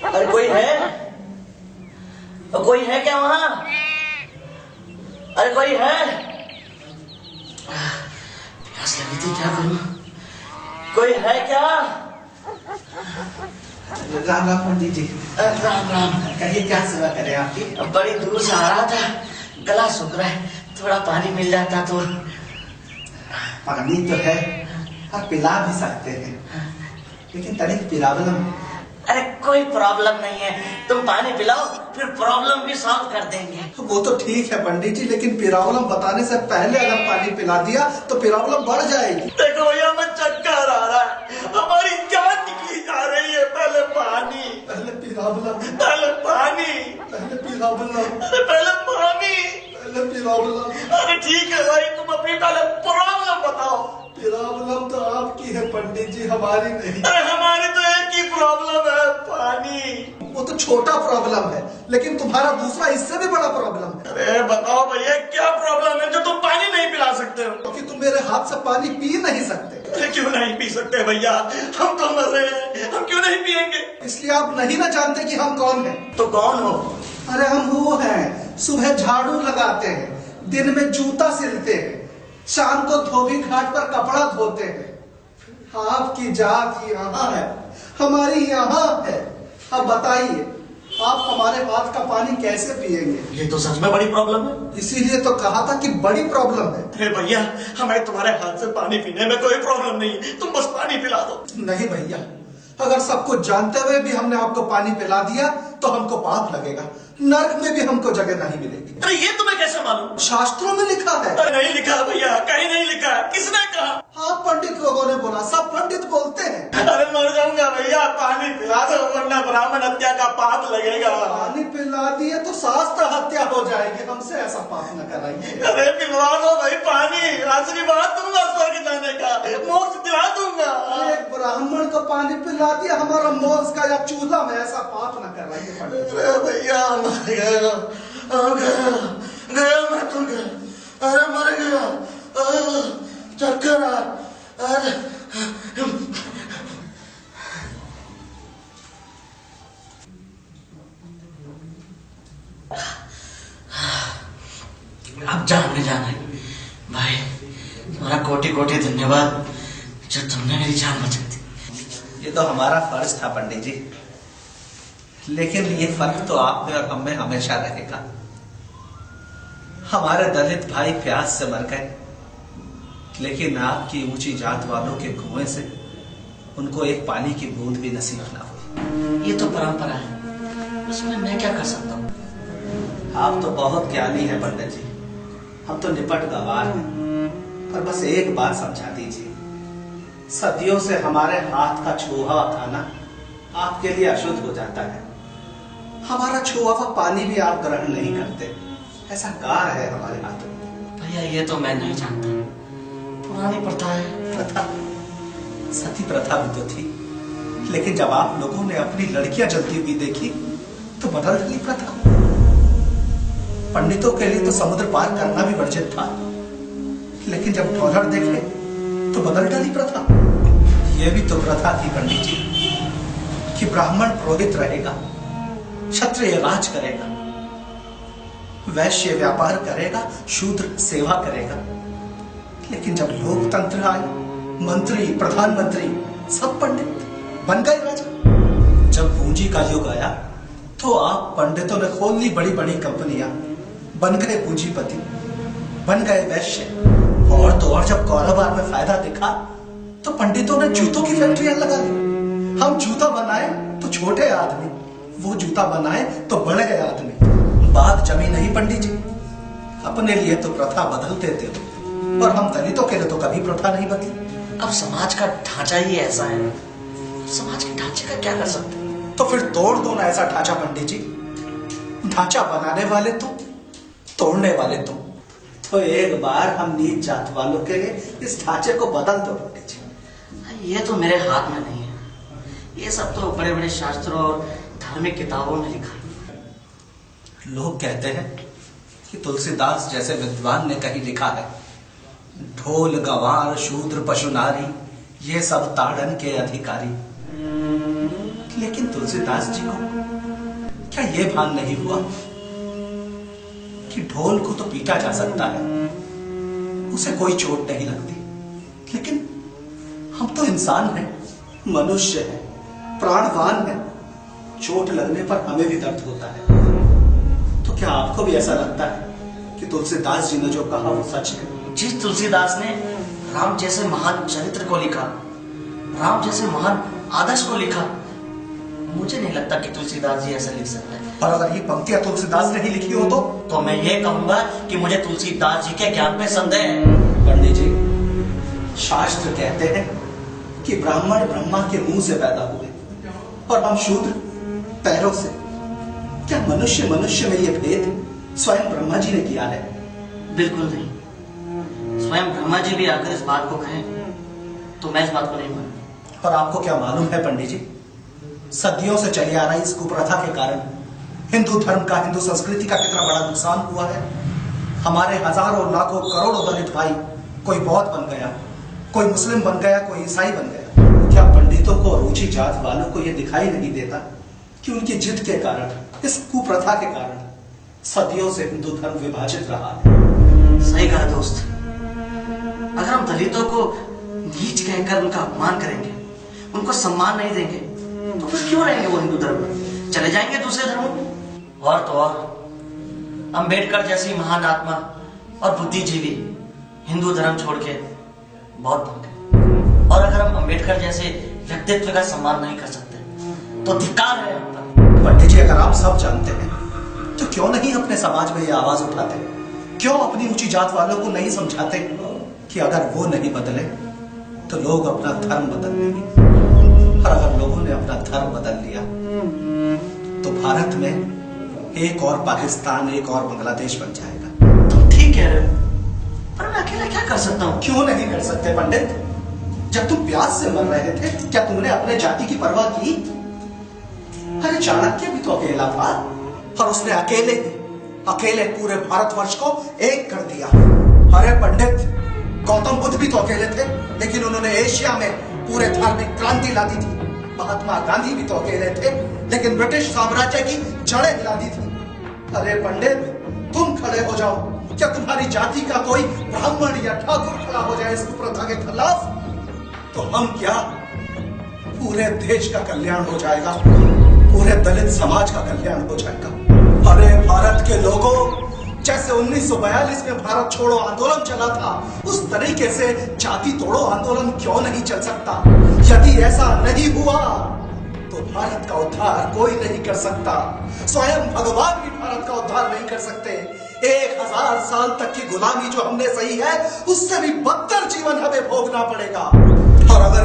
अरे कोई है? कोई है क्या वहां? अरे कोई है? प्यास लगी थी, क्या करूं? कोई है क्या? राम राम पंडित जी। राम राम। कहिए क्या सेवा करें आपकी? बड़ी दूर से आ रहा था, गला सूख रहा है, थोड़ा पानी मिल जाता तो। पानी तो है, आप पिला भी सकते हैं, लेकिन तनिक प्रॉब्लम। अरे कोई प्रॉब्लम नहीं है, तुम पानी पिलाओ, फिर प्रॉब्लम भी सॉल्व कर देंगे। वो तो ठीक है पंडित जी, लेकिन प्रॉब्लम बताने से पहले अगर पानी पिला दिया तो प्रॉब्लम बढ़ जाएगी। देखो भैया, मैं चक्कर आ रहा है, हमारी जान निकली जा रही है। पहले पानी, पहले प्रॉब्लम, पहले पानी, पहले प्रॉब्लम, अरे पहले पानी, पहले प्रॉब्लम। अरे ठीक है भाई, तुम अपनी पहले प्रॉब्लम बताओ। प्रॉब्लम तो आपकी है पंडित जी, हमारी नहीं। अरे हमारी तो एक ही प्रॉब्लम है, पानी। वो तो छोटा प्रॉब्लम है, लेकिन तुम्हारा दूसरा इससे भी बड़ा प्रॉब्लम है। अरे बताओ भैया, क्या प्रॉब्लम है जो तुम पानी नहीं पिला सकते हो? क्योंकि तुम मेरे हाथ से पानी पी नहीं सकते। अरे क्यों नहीं पी सकते भैया, हम तो मर रहे हैं, हम क्यों नहीं पिएंगे? इसलिए आप नहीं ना जानते कि हम कौन हैं। तो कौन हो? अरे हम वो हैं, सुबह झाड़ू लगाते हैं, दिन में जूता सिलते हैं, शाम को धोबी घाट पर कपड़ा धोते हैं। आपकी जात यहाँ है, हमारी यहाँ है। अब बताइए, आप हमारे हाथ का पानी कैसे पिएंगे? ये तो सच में बड़ी प्रॉब्लम है। इसीलिए तो कहा था कि बड़ी प्रॉब्लम है। अरे भैया, हमें तुम्हारे हाथ से पानी पीने में कोई प्रॉब्लम नहीं है, तुम बस पानी पिला दो। नहीं भैया, अगर सब कुछ जानते हुए भी हमने आपको पानी पिला दिया तो हमको पाप लगेगा, नर्क में भी हमको जगह नहीं मिलेगी। अरे ये तुम्हें कैसे मालूम? शास्त्रों में लिखा है। अरे नहीं लिखा भैया, कहीं नहीं लिखा। किसने कहा? आप पंडित लोगों ने बोला, सब पंडित बोलते हैं। अरे मर जाऊंगा भैया, पानी पिला दो, वरना ब्राह्मण हत्या का पाप लगेगा। पानी पिला दिए तो शास्त्र हत्या हो जाएगी, हमसे ऐसा पाप न कराइए। अरे पिलवा दो भाई पानी, आशीर्वाद दूंगा स्वर्ग जाने का, मोक्ष दिला दूंगा। एक ब्राह्मण को पानी पिला दिया, हमारा मोक्ष का या चूल्हा में, ऐसा पाप न कराइए पंडित। अरे भैया मर गया, गया मैं तो गया, अरे मर गया, चक्कर आ, अरे अब जाने जाना है भाई, तुम्हारा कोटि कोटि धन्यवाद जो तुमने मेरी जान बचा दी। ये तो हमारा फर्ज था पंडित जी, लेकिन ये फर्क तो आप में और हम में हमेशा रहेगा। हमारे दलित भाई प्यास से मर गए, लेकिन आपकी ऊंची जात वालों के कुएं से उनको एक पानी की बूंद भी नसीब ना हुई। ये तो परंपरा है, उसमें मैं क्या कर सकता हूँ? आप तो बहुत ज्ञानी हैं पंडित जी, हम तो निपट गवार हैं। पर बस एक बात समझा दीजिए, सदियों से हमारे हाथ का छुआ हुआ खाना आपके लिए अशुद्ध हो जाता है। हमारा छुआ हुआ पानी भी आप ग्रहण नहीं करते, ऐसा कार है हमारे हाथों में। भैया ये तो मैं नहीं जानता, पुरानी प्रथा है। प्रथा, सती प्रथा भी तो थी, लेकिन जब आप लोगों ने अपनी लड़कियां जलती हुई देखी तो बदल गई प्रथा। पंडितों के लिए तो समुद्र पार करना भी वर्जित था, लेकिन जब डॉलर देखे तो बदल डाली प्रथा। यह भी तो प्रथा थी पंडित जी कि ब्राह्मण पुरोहित रहेगा, क्षत्रिय राज करेगा, वैश्य व्यापार करेगा, शूद्र सेवा करेगा। लेकिन जब लोकतंत्र आए, मंत्री प्रधानमंत्री सब पंडित बन गए राजा। जब पूंजी का युग आया तो आप पंडितों ने खोल ली बड़ी बड़ी कंपनियां, बन गए पूंजीपति, बन गए वैश्य। और तो और जब कारोबार में फायदा दिखा तो पंडितों ने जूतों की फैक्ट्रियां लगा ली। हम जूता बनाए तो छोटे आदमी, वो जूता बनाए तो बड़े गए आदमी। बात जमी नहीं पंडित जी, अपने लिए तो प्रथा बदलते थे, और हम दलितों के लिए तो कभी प्रथा नहीं बदली। अब समाज का ढांचा ही ऐसा है, समाज के ढांचे का क्या कर सकते हैं? तो फिर तोड़ दो ना ऐसा ढांचा पंडित जी। ढांचा बनाने वाले तुम, तोड़ने वाले तुम। तो एक बार हम नीच जात वालों के लिए इस ढांचे को बदल दो पंडित जी। ये तो मेरे हाथ में नहीं है, ये सब तो बड़े बड़े शास्त्रों और धार्मिक किताबों में लिखा है। लोग कहते हैं कि तुलसीदास जैसे विद्वान ने कहीं लिखा है, ढोल गवार शूद्र पशु नारी ये सब ताड़न के अधिकारी। लेकिन तुलसीदास जी को क्या ये भान नहीं हुआ कि ढोल को तो पीटा जा सकता है, उसे कोई चोट नहीं लगती, लेकिन हम तो इंसान हैं, मनुष्य हैं, प्राणवान हैं, चोट लगने पर हमें भी दर्द होता है। तो क्या आपको भी ऐसा लगता है कि तुलसीदास जी ने जो कहा वो सच है? जिस तुलसीदास ने राम जैसे महान चरित्र को लिखा, राम जैसे महान आदर्श को लिखा, मुझे नहीं लगता कि तुलसीदास जी ऐसा लिख सकते हैं। और अगर ये पंक्तियां तुलसीदास ने ही लिखी हो तो मैं ये कहूंगा कि मुझे तुलसीदास जी के ज्ञान में संदेह है। पंडित जी, शास्त्र कहते हैं कि ब्राह्मण ब्रह्मा के मुंह से पैदा हुए और हम शूद्र पैरों से। क्या मनुष्य मनुष्य में ये भेद स्वयं ब्रह्मा जी ने किया है? बिल्कुल नहीं। स्वयं ब्रह्मा जी भी आकर इस बात को कहें तो मैं इस बात को नहीं मानूंगा। और आपको क्या मालूम है पंडित जी, सदियों से चली आ रही इस कुप्रथा के कारण हिंदू धर्म का, हिंदू संस्कृति का कितना बड़ा नुकसान हुआ है। हमारे हजारों लाखों करोड़ों दलित भाई, कोई बौद्ध बन गया, कोई मुस्लिम बन गया, कोई ईसाई बन गया। क्या पंडितों को और ऊंची जात वालों को यह दिखाई नहीं देता कि उनकी जिद के कारण, इस कुप्रथा के कारण सदियों से हिंदू धर्म विभाजित रहा है? सही कहा दोस्त। अगर हम दलितों को नीच कहकर उनका अपमान करेंगे, उनको सम्मान नहीं देंगे, तो फिर क्यों रहेंगे वो हिंदू धर्म में? चले जाएंगे दूसरे धर्मों में। और तो और अंबेडकर जैसी महान आत्मा और बुद्धिजीवी हिंदू धर्म छोड़ के बौद्ध बन गए। और अगर हम अंबेडकर जैसे व्यक्तित्व का सम्मान नहीं कर सकते तो धिक्कार है हम पर। पंडित जी, अगर आप सब जानते हैं तो क्यों नहीं अपने समाज में ये आवाज उठाते? क्यों अपनी ऊंची जात वालों को नहीं समझाते कि अगर वो नहीं बदले तो लोग अपना धर्म बदल लेंगे? और अगर लोगों ने अपना धर्म बदल लिया तो भारत में एक और पाकिस्तान, एक और बांग्लादेश बन जाएगा। तुम ठीक कह रहे हो, पर मैं अकेला क्या कर सकता हूँ? क्यों नहीं कर सकते पंडित? जब तुम प्यास से मर रहे थे, क्या तुमने अपने जाति की परवाह की? अरे चाणक्य भी तो अकेला था और उसने अकेले पूरे भारतवर्ष को एक कर दिया। अरे पंडित, गौतम बुद्ध भी तो अकेले थे, लेकिन उन्होंने एशिया में पूरे धार्मिक क्रांति ला दी थी। महात्मा गांधी भी तो अकेले थे, लेकिन ब्रिटिश साम्राज्य की जड़ें हिला दी थी। अरे पंडित, तुम खड़े हो जाओ। क्या तुम्हारी जाति का कोई ब्राह्मण या ठाकुर खड़ा हो जाए इस कुप्रथा के खिलाफ, तो हम क्या, पूरे देश का कल्याण हो जाएगा, पूरे दलित समाज का कल्याण हो जाएगा। अरे भारत के लोगों, जैसे 1942 में भारत छोड़ो आंदोलन चला था, उस तरीके से जाति तोड़ो आंदोलन क्यों नहीं चल सकता? यदि ऐसा नहीं हुआ तो भारत का उद्धार कोई नहीं कर सकता। स्वयं भगवान भी भारत का उद्धार नहीं कर सकते। 1000 साल तक की गुलामी जो हमने सही है, उससे भी बदतर जीवन हमें भोगना पड़ेगा। और अगर